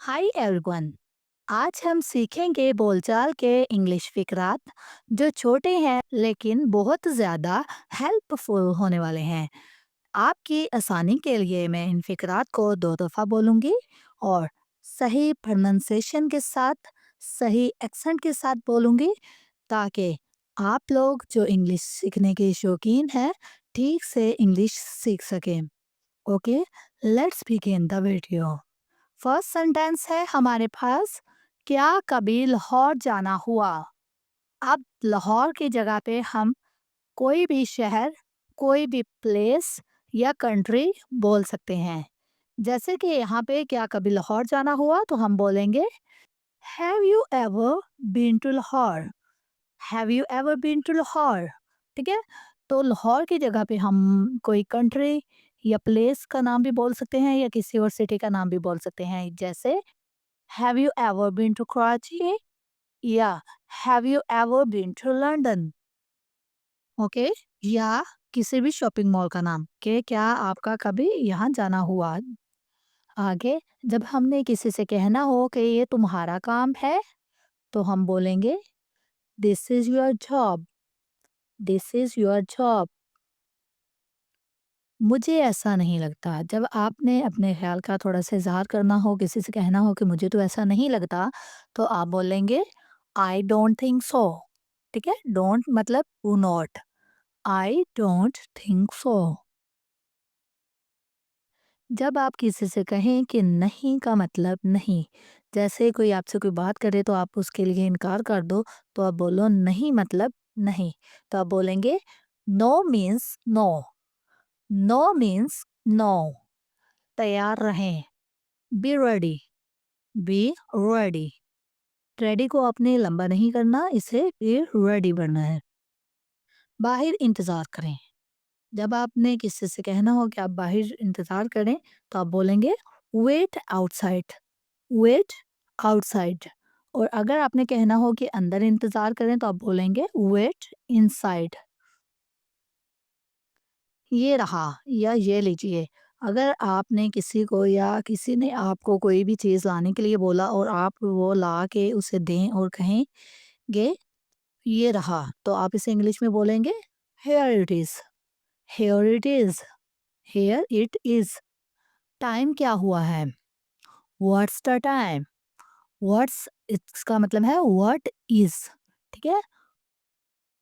Hi everyone. आज हम सीखेंगे बोलचाल के इंग्लिश फिकरात जो छोटे हैं लेकिन बहुत ज़्यादा हेल्पफुल होने वाले हैं। आपकी आसानी के लिए मैं इन फिकरात को दो दफ़ा बोलूँगी और सही प्रोनाउंसिएशन के साथ सही एक्सेंट के साथ बोलूँगी ताकि आप लोग जो इंग्लिश सीखने के शौकीन हैं ठीक से इंग्लिश सीख सकें। Okay, let's begin the video. First sentence है हमारे पास, क्या कभी लाहौर जाना हुआ। अब लाहौर की जगह पे हम कोई भी शहर, कोई भी प्लेस या कंट्री बोल सकते हैं। जैसे कि यहाँ पे क्या कभी लाहौर जाना हुआ तो हम बोलेंगे have you ever been to Lahore. Have you ever been to Lahore. ठीक है, तो लाहौर की जगह पे हम कोई कंट्री या प्लेस का नाम भी बोल सकते हैं या किसी और सिटी का नाम भी बोल सकते हैं। जैसे Have you ever been to Karachi? या Have you ever been to London? Okay, या किसी भी शॉपिंग मॉल का नाम कि क्या आपका कभी यहाँ जाना हुआ। आगे जब हमने किसी से कहना हो कि ये तुम्हारा काम है तो हम बोलेंगे this is your job. This is your job. मुझे ऐसा नहीं लगता। जब आपने अपने ख्याल का थोड़ा सा इजहार करना हो, किसी से कहना हो कि मुझे तो ऐसा नहीं लगता, तो आप बोलेंगे आई डोंट थिंक सो। ठीक है, डोंट मतलब do not. I don't think so. जब आप किसी से कहें कि नहीं का मतलब नहीं, जैसे कोई आपसे कोई बात करे तो आप उसके लिए इनकार कर दो, तो आप बोलो नहीं मतलब नहीं। तो आप बोलेंगे no means no. No means no. तैयार रहें, be ready. Be ready. Ready को आपने लंबा नहीं करना, इसे बी रेडी बनना है। बाहर इंतजार करें। जब आपने किसी से कहना हो कि आप बाहर इंतजार करें तो आप बोलेंगे वेट आउटसाइड। Wait outside. और अगर आपने कहना हो कि अंदर इंतजार करें तो आप बोलेंगे वेट इनसाइड। ये रहा या ये लीजिए। अगर आपने किसी को या किसी ने आपको कोई भी चीज़ लाने के लिए बोला और आप वो ला के उसे दें और कहेंगे ये रहा, तो आप इसे इंग्लिश में बोलेंगे here it is. Here it is. Here it is. Time क्या हुआ है? What's the time? व्हाट्स इसका मतलब है व्हाट इज़। ठीक है?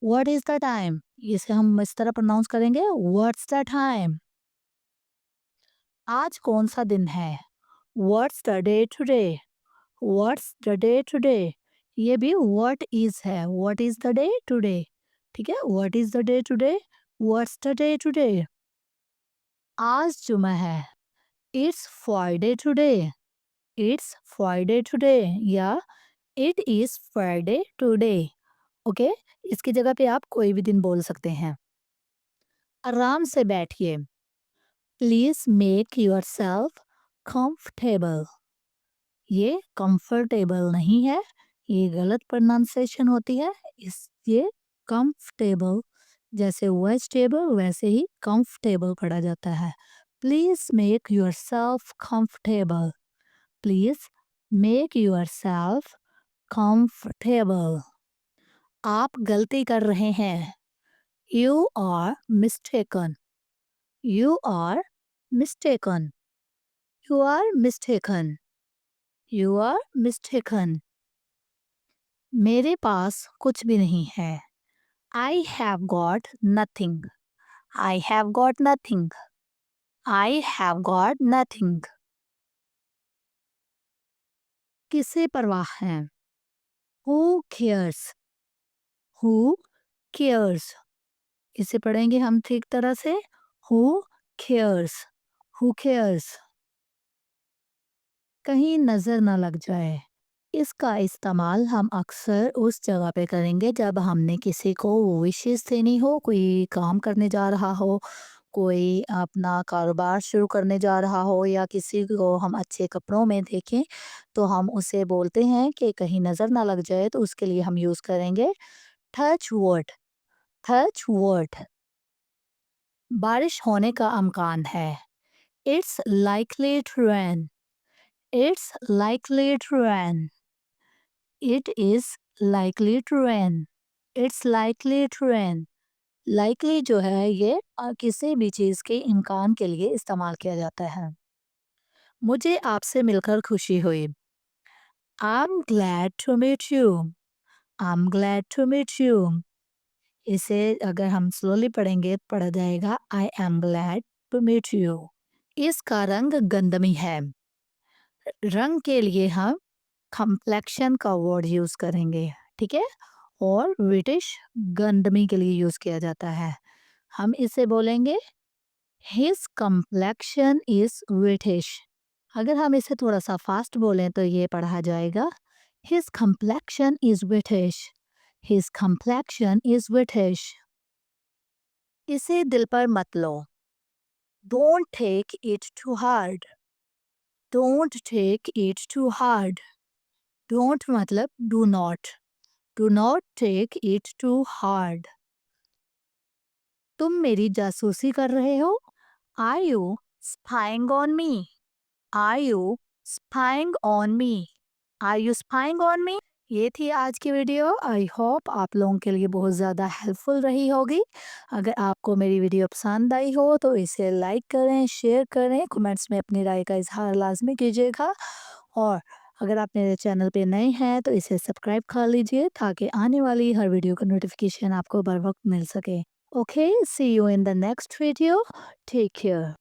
What is the time? इसे हम इस तरह प्रोनाउंस करेंगे व्हाट्स द टाइम। आज कौन-सा दिन है? What's the day today? What's the day today? ये भी व्हाट इज़ है। What is the day today? ठीक है? What is the day today? What's the day today? आज जुमा है। It's Friday today. It's Friday today या it is Friday today. Okay? इसकी जगह पे आप कोई भी दिन बोल सकते हैं। आराम से बैठिए। Please make yourself comfortable. ये कंफर्टेबल नहीं है, ये गलत प्रोनाउंसिएशन होती है। इस ये कंफर्टेबल जैसे वेजिटेबल वैसे ही कंफर्टेबल पढ़ा जाता है। Please make yourself comfortable. Please make yourself comfortable. आप गलती कर रहे हैं। You are mistaken. You are mistaken. You are mistaken. You are mistaken. मेरे पास कुछ भी नहीं है। I have got nothing. I have got nothing. I have got nothing. किसे परवाह है? Who cares? Who cares? इसे पढ़ेंगे हम ठीक तरह से। Who cares? Who cares? कहीं नजर न लग जाए। इसका इस्तेमाल हम अक्सर उस जगह पे करेंगे जब हमने किसी को विशेष देनी हो, कोई काम करने जा रहा हो, कोई अपना कारोबार शुरू करने जा रहा हो या किसी को हम अच्छे कपड़ों में देखें तो हम उसे बोलते हैं कि कहीं नज़र ना लग जाए, तो उसके लिए हम यूज़ करेंगे टच वुड। Touch wood. बारिश होने का अमकान है। It's likely to rain. It's likely to rain. It is likely to rain. It's likely to rain. Likely जो है ये किसी भी चीज़ के इम्कान के लिए इस्तेमाल किया जाता है। मुझे आपसे मिलकर खुशी हुई। I'm glad to meet you. I'm glad to meet you. इसे अगर हम स्लोली पढ़ेंगे तो पढ़ा जाएगा I am glad to meet you. इसका रंग गंधमी है। रंग के लिए हम complexion का वर्ड यूज करेंगे, ठीक है? और ब्रिटिश गंधमी के लिए यूज किया जाता है। हम इसे बोलेंगे His complexion is British. अगर हम इसे थोड़ा सा फास्ट बोलें तो ये पढ़ा जाएगा His complexion is British. His complexion is British. इसे दिल पर मत लो। Don't take it too hard. Don't take it too hard. Don't मतलब do not. Do not take it too hard. तुम मेरी जासूसी कर रहे हो? Are you spying on me? Are you spying on me? Are you spying on me? ये थी आज की वीडियो। आई होप आप लोगों के लिए बहुत ज़्यादा हेल्पफुल रही होगी। अगर आपको मेरी वीडियो पसंद आई हो तो इसे लाइक करें, शेयर करें, कमेंट्स में अपनी राय का इजहार लाजमी कीजिएगा। और अगर आप मेरे चैनल पे नए हैं तो इसे सब्सक्राइब कर लीजिए ताकि आने वाली हर वीडियो का नोटिफिकेशन आपको बर वक्त मिल सके। Okay, see you in the next video. Take care.